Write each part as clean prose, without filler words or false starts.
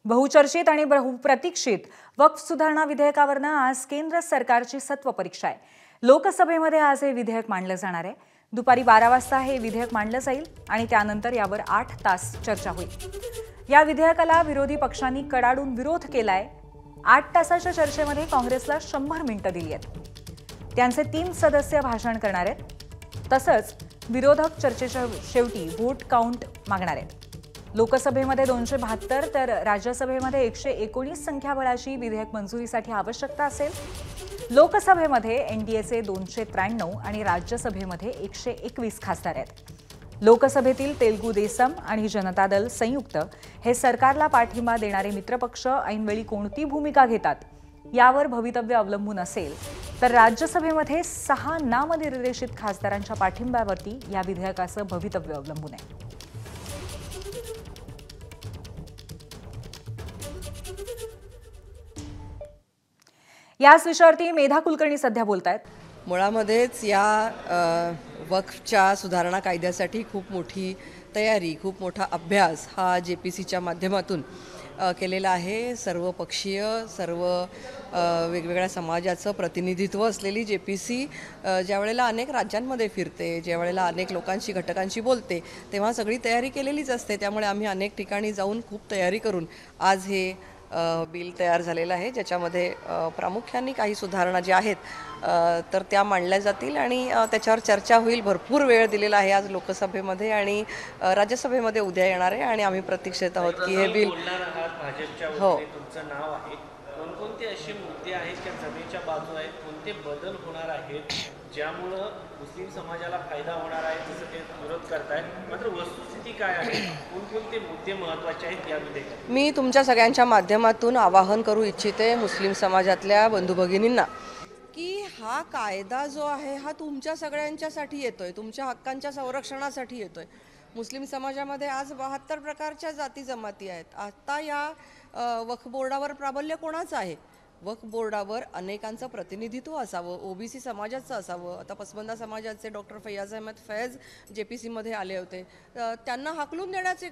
बहुचर्चित आणि बहुप्रतीक्षित वक्फ सुधारणा विधेयकावरनं आज केंद्र सरकारची सत्व परीक्षा आहे। लोकसभेमध्ये आज हे विधेयक मांडलं जाणार आहे। दुपारी 12 वाजता हे विधेयक मांडलं जाईल आणि त्यानंतर यावर 8 तास चर्चा होईल। या विधेयकाला विरोधी पक्षांनी कडाडून विरोध केलाय। 8 तासाच्या चर्चेमध्ये काँग्रेसला 100 मिनिटं दिली आहेत। त्यांचे 3 सदस्य भाषण करणार आहेत। तसंच विरोधक चर्चेच्या शेवटी व्होट काउंट मागणार आहेत। लोकसभेमध्ये 272 तर राज्यसभेमध्ये 119 संख्याबळाची विधेयक मंजुरीसाठी आवश्यकता असेल। लोकसभेमध्ये एनडीएचे 293 आणि राज्यसभेमध्ये 121 खासदार आहेत। लोकसभेतील तेलुगू देसम आणि जनता दल संयुक्त हे सरकारला पाठिंबा देणारे मित्रपक्ष ऐनवेळी कोणती भूमिका घेतात यावर भवितव्य अवलंबून असेल, तर राज्यसभेमध्ये 6 नामनिर्देशित खासदारांच्या पाठिंब्यावरती या विधेयकाचं भवितव्य अवलंबून आहे। याच विषयावरती मेधा कुलकर्णी सध्या बोलतायत। मुळामध्येच या वक्फच्या सुधारणा कायद्यासाठी खूप मोठी तयारी, खूप मोठा अभ्यास हा जेपीसीच्या माध्यमातून केलेला आहे। सर्व पक्षीय, सर्व वेगवेगळ्या समाजाचं प्रतिनिधित्व असलेली जेपीसी ज्या वेळेला अनेक राज्यांमध्ये फिरते, ज्या वेळेला अनेक लोकांशी, घटकांशी बोलते, तेव्हा सगळी तयारी केलेलीच असते। त्यामुळे आम्ही अनेक ठिकाणी जाऊन खूप तयारी करून आज हे बिल तयार झालेलं आहे, ज्याच्यामध्ये प्रामुख्याने काही सुधारणा ज्या आहेत तर त्या मांडल्या जातील आणि त्याच्यावर चर्चा होईल। भरपूर वेळ दिलेला आहे आज लोकसभेमध्ये आणि राज्यसभेमध्ये उद्या येणार आहे आणि आम्ही प्रतीक्षेत आहोत की हे बिल हो तुमचं नाव आहे। कोणकोणते असे मुद्दे आहेत ज्या जमेच्या बाजू आहेत, कोणते बदल होणार आहेत ज्यामुळं मुस्लिम समाजाला फायदा होणार आहे जसं ते विरोध करतायत, मात्र वस्तुस्थिती काय आहे, कोणकोणते मुद्दे महत्त्वाचे आहेत यामध्ये? मी तुमच्या सगळ्यांच्या माध्यमातून आवाहन करू इच्छिते मुस्लिम समाजातल्या बंधू भगिनींना की हा कायदा जो आहे हा तुमच्या सगळ्यांच्यासाठी येतोय, तुमच्या हक्कांच्या संरक्षणासाठी येतोय। मुस्लिम समाजामध्ये आज 72 प्रकारच्या जाती जमाती आहेत। आता या वक्फ बोर्डावर प्राबल्य कोणाचं आहे? वक्फ बोर्डावर अनेकांचं प्रतिनिधित्व असावं, ओबीसी समाजाचं असावं। आता पसमंदा समाजाचे डॉक्टर फैयाज अहमद फैज जेपीसीमध्ये आले होते, त्यांना हाकलून देण्याचे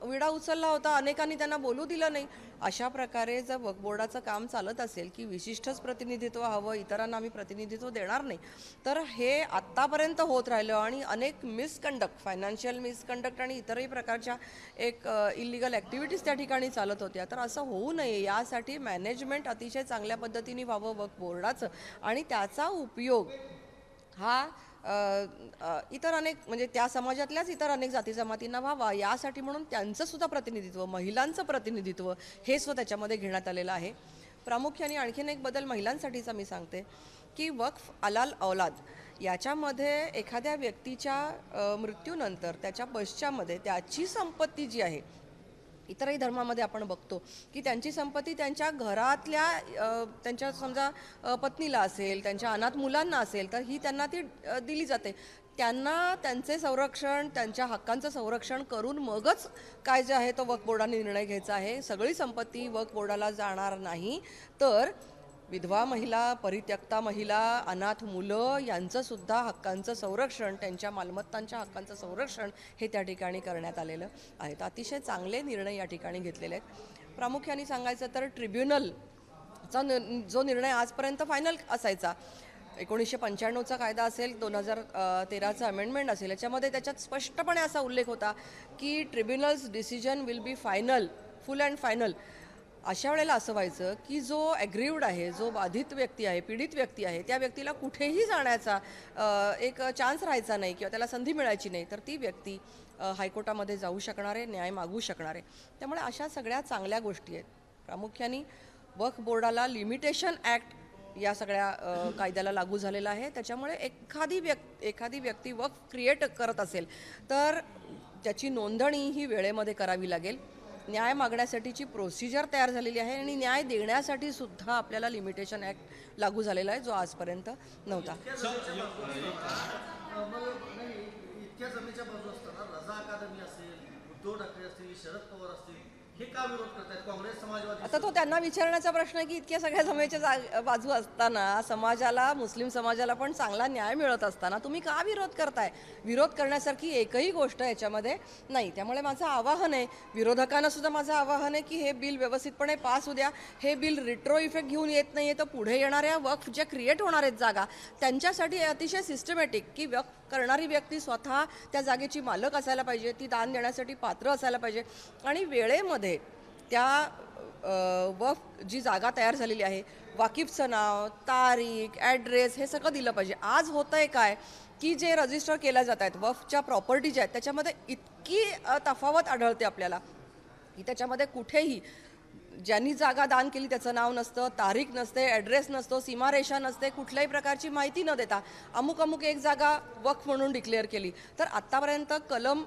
विडा उचलला होता, अनेकांनी त्यांना बोलू दिलं नाही। अशा प्रकारे जर वक्फ बोर्डाचं काम चालत असेल की विशिष्टच प्रतिनिधित्व हवं, इतरांना आम्ही प्रतिनिधित्व देणार नाही, तर हे आत्तापर्यंत होत राहिलं आणि अनेक मिसकंडक्ट, फायनान्शियल मिसकंडक्ट आणि इतरही प्रकारच्या एक इलिगल ॲक्टिव्हिटीज त्या ठिकाणी चालत होत्या। तर असं होऊ नये यासाठी मॅनेजमेंट अतिशय चांगल्या पद्धतीने व्हावं वक्फ बोर्डाचं आणि त्याचा उपयोग हा इतर अनेक म्हणजे त्या समाजातल्याच इतर अनेक जाती जमातींना व्हावा यासाठी म्हणून त्यांचं सुद्धा प्रतिनिधित्व, महिलांचं प्रतिनिधित्व हे सुद्धा त्याच्यामध्ये घेण्यात आलेलं आहे। प्रामुख्याने आणखीन एक बदल महिलांसाठीचा मी सांगते की वक्फ अलाल औलाद याच्यामध्ये एखाद्या व्यक्तीच्या मृत्यूनंतर त्याच्या पश्चामध्ये त्याची संपत्ती जी आहे, इतरही धर्मामध्ये आपण बघतो की त्यांची संपत्ती त्यांच्या घरातल्या त्यांच्या समजा पत्नीला असेल, त्यांच्या अनाथ मुलांना असेल तर ही त्यांना ती दिली जाते। त्यांना त्यांचे संरक्षण, त्यांच्या हक्कांचं संरक्षण करून मगच काय जे आहे तो वक्फ बोर्डाने निर्णय घ्यायचा आहे। सगळी संपत्ती वक्फ बोर्डाला जाणार नाही, तर विधवा महिला, परित्यक्ता महिला, अनाथ मुलं यांचं सुद्धा हक्कांचं संरक्षण, त्यांच्या मालमत्तांच्या हक्कांचं संरक्षण हे त्या ठिकाणी करण्यात आलेलं आहे। अतिशय चांगले निर्णय या ठिकाणी घेतलेले आहेत। प्रामुख्याने सांगायचं तर ट्रिब्युनलचा जो निर्णय आजपर्यंत फायनल असायचा, 1995चा कायदा असेल, 2013चा अमेंडमेंट असेल, याच्यामध्ये त्याच्यात स्पष्टपणे असा उल्लेख होता की tribunals decision will be final, full and final. अशा वेळेला असं व्हायचं की जो ॲग्रीव्ड आहे, जो बाधित व्यक्ती आहे, पीडित व्यक्ती आहे, त्या व्यक्तीला कुठेही जाण्याचा एक चान्स राहायचा नाही किंवा त्याला संधी मिळायची नाही, तर ती व्यक्ती हायकोर्टामध्ये जाऊ शकणार आहे, न्याय मागू शकणार आहे। त्यामुळे अशा सगळ्या चांगल्या गोष्टी आहेत। प्रामुख्याने वक्फ बोर्डाला लिमिटेशन ॲक्ट या सगळ्या कायद्याला लागू झालेला आहे। त्याच्यामुळे एखादी व्यक्ती वक्फ क्रिएट करत असेल तर त्याची नोंदणी ही वेळेमध्ये करावी लागेल। न्याय मागण्यासाठीची प्रोसिजर तयार झालेली आहे आणि न्याय देण्यासाठी सुद्धा आपल्याला लिमिटेशन ॲक्ट लागू झालेला आहे, जो आजपर्यंत नव्हता। इतक्या जमेच्या बाजू असताना रजा अकादमी असेल, उद्धव ठाकरे असतील, शरद पवार असतील, हे का विरोध करतायत काँग्रेस समाजवादी? आता तो त्यांना विचारण्याचा प्रश्न आहे की इतक्या सगळ्या जमेच्या बाजू असताना समाजाला, मुस्लिम समाजाला पण चांगला न्याय मिळत असताना तुम्ही का विरोध करताय? विरोध करण्यासारखी एकही गोष्ट याच्यामध्ये नाही. त्यामुळे माझं आवाहन आहे, विरोधकांना सुद्धा माझं आवाहन आहे की हे बिल व्यवस्थितपणे पास होऊ द्या. हे बिल रिट्रो इफेक्ट घेऊन येत नाहीये, तर पुढे येणाऱ्या वक्फ ज्या क्रिएट होणार आहेत जागा त्यांच्यासाठी अतिशय सिस्टमॅटिक की वक्फ करणारी व्यक्ती स्वतः त्या जागेची मालक असायला पाहिजे, ती दान देण्यासाठी पात्र असायला पाहिजे आणि वेळेमध्ये त्या वक्फ जी जागा तयार झालेली आहे, वाकिफचं नाव, तारीख, ॲड्रेस हे सगळं दिलं पाहिजे. आज होतं आहे काय की जे रजिस्टर केल्या जात आहेत वक्फच्या प्रॉपर्टी ज्या आहेत त्याच्यामध्ये इतकी तफावत आढळते आपल्याला की त्याच्यामध्ये कुठेही ज्यांनी जागा दान केली त्याचं नाव नसतं, तारीख नसते, ॲड्रेस नसतो, सीमारेषा नसते, कुठल्याही प्रकारची माहिती न देता अमुक एक जागा वक्फ म्हणून डिक्लेअर केली. तर आत्तापर्यंत कलम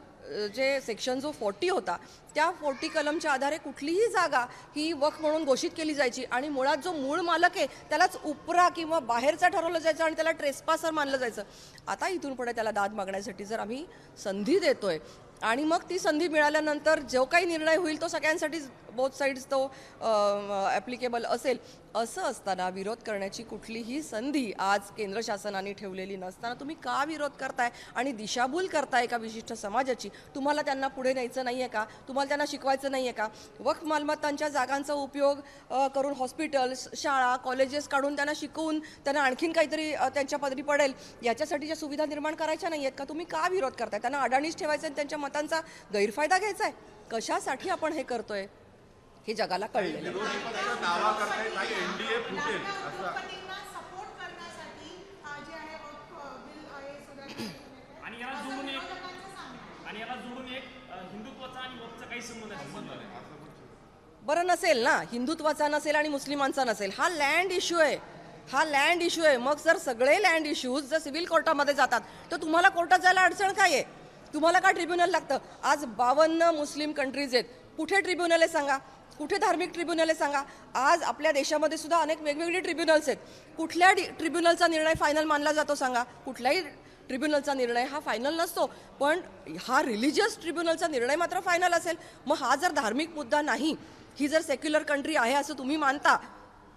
जे सेक्शन जो 40 होता त्या 40 कलमच्या आधारे कुठलीही जागा ही वक्फ म्हणून घोषित केली जायची आणि मुळात जो मूळ मालक आहे त्यालाच उपरा किंवा बाहेरचा ठरवलं जायचं आणि त्याला ट्रेसपासर मानलं जायचं. आता इथून पुढे त्याला दाद मागण्यासाठी जर आम्ही संधी देतोय आणि मग ती संधी मिळाल्यानंतर जो काही निर्णय होईल तो सगळ्यांसाठी बोथ साईड्स तो ॲप्लिकेबल असेल. असं असताना विरोध करण्याची कुठलीही संधी आज केंद्र शासनाने ठेवलेली नसताना तुम्ही का विरोध करताय आणि दिशाभूल करताय एका विशिष्ट समाजाची? तुम्हाला त्यांना पुढे न्यायचं नाही आहे का? तुम्हाला त्यांना शिकवायचं नाही आहे का? वक्फ मालमत्तांच्या जागांचा उपयोग करून हॉस्पिटल्स, शाळा, कॉलेजेस काढून त्यांना शिकवून त्यांना आणखीन काहीतरी त्यांच्या पदरी पडेल याच्यासाठी सुविधा निर्माण करायच्या नाही आहेत का? तुम्ही का विरोध करताय? त्यांना अडाणीच ठेवायचं आणि त्यांच्या मतांचा गैरफायदा घ्यायचा आहे? कशासाठी आपण हे करतोय हे जगाला कळलेलं आहे. बरं नसेल ना, हिंदुत्वाचा नसेल आणि मुस्लिमांचा नसेल, हा लँड इश्यू आहे. हा लँड इश्यू आहे. मग जर सगळे लँड इश्यूज जर सिव्हिल कोर्टामध्ये जातात तर तुम्हाला कोर्टात जायला अडचण काय आहे? तुम्हाला का ट्रिब्युनल लागतं? आज 52 मुस्लिम कंट्रीज आहेत. कुठे ट्रिब्युनल आहे सांगा? कुठे धार्मिक ट्रिब्युनल आहे सांगा? आज आपल्या देशामध्ये सुद्धा अनेक वेगवेगळी ट्रिब्युनल्स आहेत. कुठल्या ट्रिब्युनलचा निर्णय फायनल मानला जातो सांगा? कुठल्याही ट्रिब्युनलचा निर्णय हा फायनल नसतो, पण हा रिलिजियस ट्रिब्युनलचा निर्णय मात्र फायनल असेल. मग हा जर धार्मिक मुद्दा नाही, ही जर सेक्युलर कंट्री आहे असं तुम्ही मानता,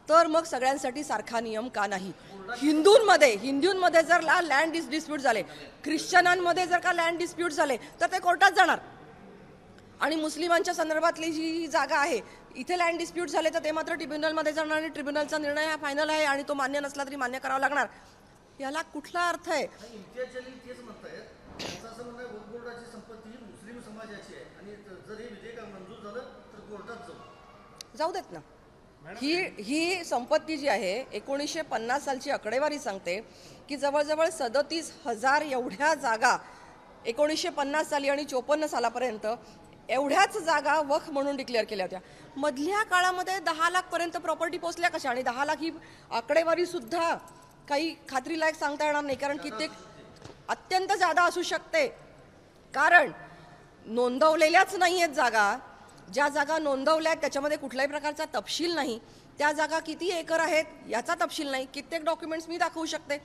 तर मग सगळ्यांसाठी सारखा नियम का नाही? हिंदूंमध्ये जर लँड डिस्प्यूट झाले, ख्रिश्चनांमध्ये जर का लँड डिस्प्यूट झाले तर ते कोर्टात जाणार. आणि मुस्लिमांच्या संदर्भातली जी जागा आहे इथे लँड डिस्प्यूट झाले तर ते मात्र ट्रिब्युनलमध्ये जाणार आणि ट्रिब्युनलचा निर्णय हा फायनल आहे आणि तो मान्य नसला तरी मान्य करावा लागणार. याला कुठला अर्थ आहे? इम्तियाजली तेच म्हणतायत, त्यांचं असं म्हणणं आहे वक्फ बोर्डाची संपत्ती ही मुस्लिम समाजाची आहे आणि जर हे विधेयक मंजूर झालं तर कोर्टात जाऊ देत ना. ही संपत्ती जी आहे 1950 सालची आकडेवारी सांगते की जवळजवळ 37,000 एवढ्या जागा 1950 साली आणि 54 सालापर्यंत एवढ्याच जागा वक्फ म्हणून डिक्लेअर केल्या होत्या. मधल्या काळामध्ये 10 लाखपर्यंत प्रॉपर्टी पोहोचल्या कशा? आणि 10 लाख ही आकडेवारी सुद्धा काही खात्रीलायक सांगता येणार नाही, कारण कित्येक अत्यंत जादा असू शकते. कारण नोंदवलेल्याच नाही आहेत जागा. ज्या जागा नोंदवल्या आहेत त्याच्यामध्ये कुठल्याही प्रकारचा तपशील नाही. त्या जागा किती एकर आहेत याचा तपशील नाही. कित्येक डॉक्युमेंट्स मी दाखवू शकते.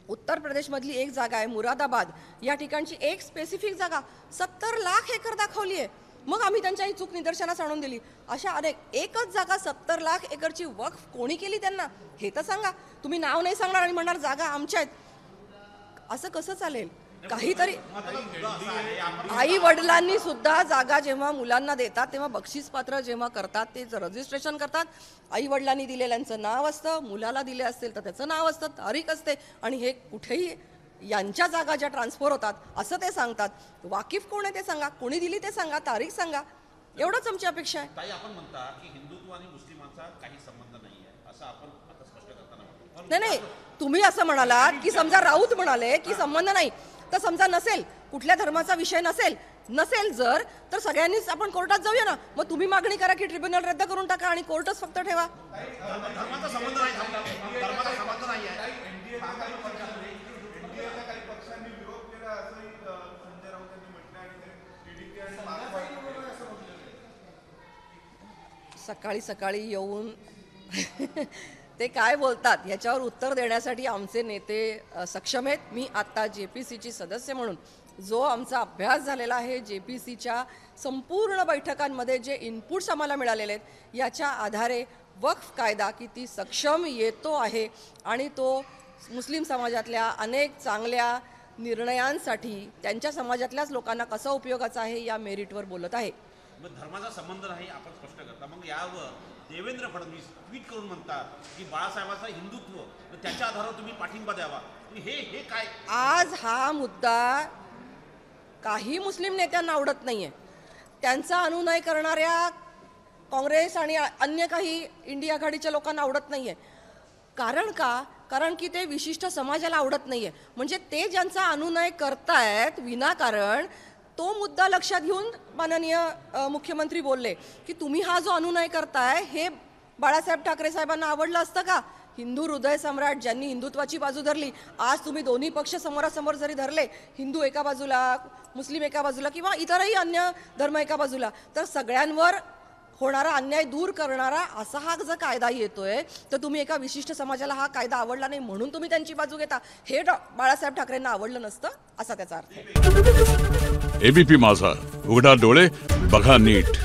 उत्तर प्रदेशमधली एक जागा आहे मुरादाबाद, या ठिकाणची एक स्पेसिफिक जागा 70 लाख एकर दाखवली आहे. मग आम्ही त्यांच्या ही चूक निदर्शनास आणून दिली. अशा अनेक एकच जागा 70 लाख एकरची वक्फ कोणी केली त्यांना हे तर सांगा. तुम्ही नाव नाही सांगणार आणि म्हणणार जागा आमच्या आहेत, असं कसं चालेल? काहीतरी आई वडिलांनी सुद्धा जागा जेव्हा मुलांना देतात तेव्हा बक्षीसपात्र जेव्हा करतात ते रजिस्ट्रेशन करतात, आई वडिलांनी दिलेल्यांचं नाव असतं, मुलाला दिले असतील तर त्याचं नाव असतं, तारीख असते आणि हे कुठेही यांच्या जागा ज्या ट्रान्सफर होतात असं ते सांगतात. वाकिफ कोण आहे ते सांगा, कोणी दिली ते सांगा, तारीख सांगा, एवढंच आमची अपेक्षा आहे. ताई आपण म्हणता की हिंदुत्व आणि मुस्लिमांचा काही संबंध नाही आहे असं आपण आता स्पष्ट करताना नाही, तुम्ही असं म्हणालात की समजा राऊत म्हणाले की संबंध नाही, तर समजा नसेल, कुठल्या धर्माचा विषय नसेल जर, तर सगळ्यांनीच आपण कोर्टात जाऊया ना. मग तुम्ही मागणी करा की ट्रिब्युनल रद्द करून टाका आणि कोर्टच फक्त ठेवा. धर्माचा संबंध नाही आहे. सकाळी येऊन ते काय बोलतात याच्यावर उत्तर देण्यासाठी आमचे नेते सक्षम आहेत. मी आता JPCची सदस्य म्हणून जो आमचा अभ्यास झालेला आहे, JPCच्या संपूर्ण बैठकांमध्ये जे इनपुट्स आम्हाला मिळालेले आहेत याच्या आधारे वक्फ कायदा किती सक्षम येतो आहे आणि तो मुस्लिम समाजातल्या अनेक चांगल्या निर्णयांसाठी त्यांच्या समाजातल्याच लोकांना कसा उपयोगाचा आहे या मेरिटवर बोलत आहे. मग धर्माचा संबंध नाही आपण स्पष्ट करता. मग यावर देवेंद्र फडणवीस ट्विट करून म्हणतात की बाळासाहेबांचं हिंदुत्व त्याच्या आधारावर तुम्ही पाठिंबा द्यावा. हे काय? आज हा मुद्दा काही मुस्लिम नेत्यांना आवडत नाहीये. त्यांचा अनुनय करणाऱ्या काँग्रेस आणि अन्य काही इंडिया आघाडीच्या लोकांना आवडत नाहीये. कारण का? कारण की ते विशिष्ट समाजाला आवडत नाहीये. म्हणजे ते ज्यांचा अनुनय करतायत विनाकारण तो मुद्दा लक्षात घेऊन माननीय मुख्यमंत्री बोलले की तुम्ही हा जो अनुनय करताय हे बाळासाहेब ठाकरे साहेबांना आवडलं असतं का? हिंदू हृदय सम्राट ज्यांनी हिंदुत्वाची बाजू धरली, आज तुम्ही दोन्ही पक्ष समोरासमोर जरी धरले, हिंदू एका बाजूला, मुस्लिम एका बाजूला किंवा इतरही अन्य धर्म एका बाजूला, तर सगळ्यांवर होणारा अन्याय दूर करणारा असा हा जर कायदा येतोय तर तुम्ही एका विशिष्ट समाजाला हा कायदा आवडला नाही म्हणून तुम्ही त्यांची बाजू घेता, हे बाळासाहेब ठाकरेंना आवडलं नसतं असा त्याचा अर्थ आहे. एबीपी माझा, उघडा डोळे बघा नीट.